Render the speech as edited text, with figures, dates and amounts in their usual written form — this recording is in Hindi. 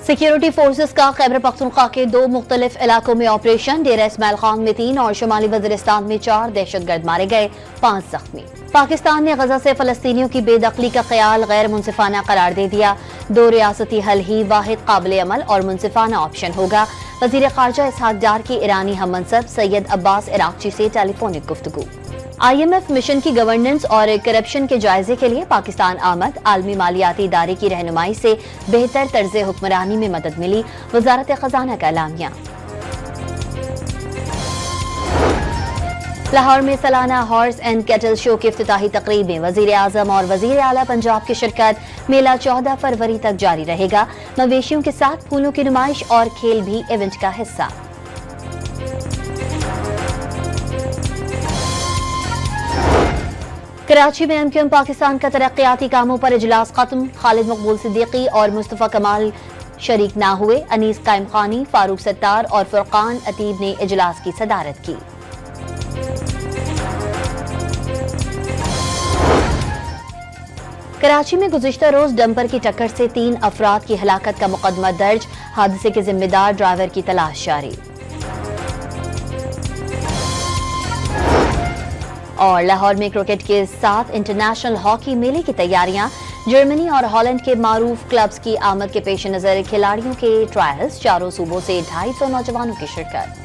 सिक्योरिटी फोर्सेस का खैबर पख्तूनख्वा के 2 मुख्तलिफ इलाकों में ऑपरेशन। डेरा इस्माइल खान में 3 और शुमाली वजीरिस्तान में 4 दहशतगर्द मारे गए, 5 जख्मी। पाकिस्तान ने गजा से फलस्तीनियों की बेदखली का ख्याल गैर मुनसिफाना करार दे दिया। 2 रियासती हल ही वाहिद काबिल अमल और मुनसिफाना ऑप्शन होगा। वजीर खारजा इसहाक डार की ईरानी हम मनसब सैयद अब्बास इराकची से टेलीफोनिक गुफ्तगू। IMF मिशन की गवर्नेंस और करप्शन के जायजे के लिए पाकिस्तान आमद। आलमी मालियाती इदारे की रहनुमाई से बेहतर तर्ज हुक्मरानी में मदद मिली, वजारत खजाना का एलामिया। लाहौर में सालाना हॉर्स एंड कैटल शो की इफ्तिताही तकरीब में वजीर आजम और वजीर आला पंजाब की शिरकत। मेला 14 फरवरी तक जारी रहेगा। मवेशियों के साथ फूलों की नुमाइश और खेल भी इवेंट का हिस्सा। कराची में MQM पाकिस्तान का तरक्याती कामों पर इजलास खत्म। खालिद मकबूल सिद्दीकी और मुस्तफा कमाल शरीक ना हुए। अनीस कायम खानी, फारूक सत्तार और फुरकान अतीब ने इजलास की सदारत की। कराची में गुज़िश्ता रोज डंपर की टक्कर से 3 अफराद की हलाकत का मुकदमा दर्ज। हादसे के जिम्मेदार ड्राइवर की तलाश जारी। और लाहौर में क्रिकेट के साथ इंटरनेशनल हॉकी मेले की तैयारियां। जर्मनी और हॉलैंड के मारूफ क्लब्स की आमद के पेश नजर खिलाड़ियों के ट्रायल्स। 4 सूबों से 250 नौजवानों की शिरकत।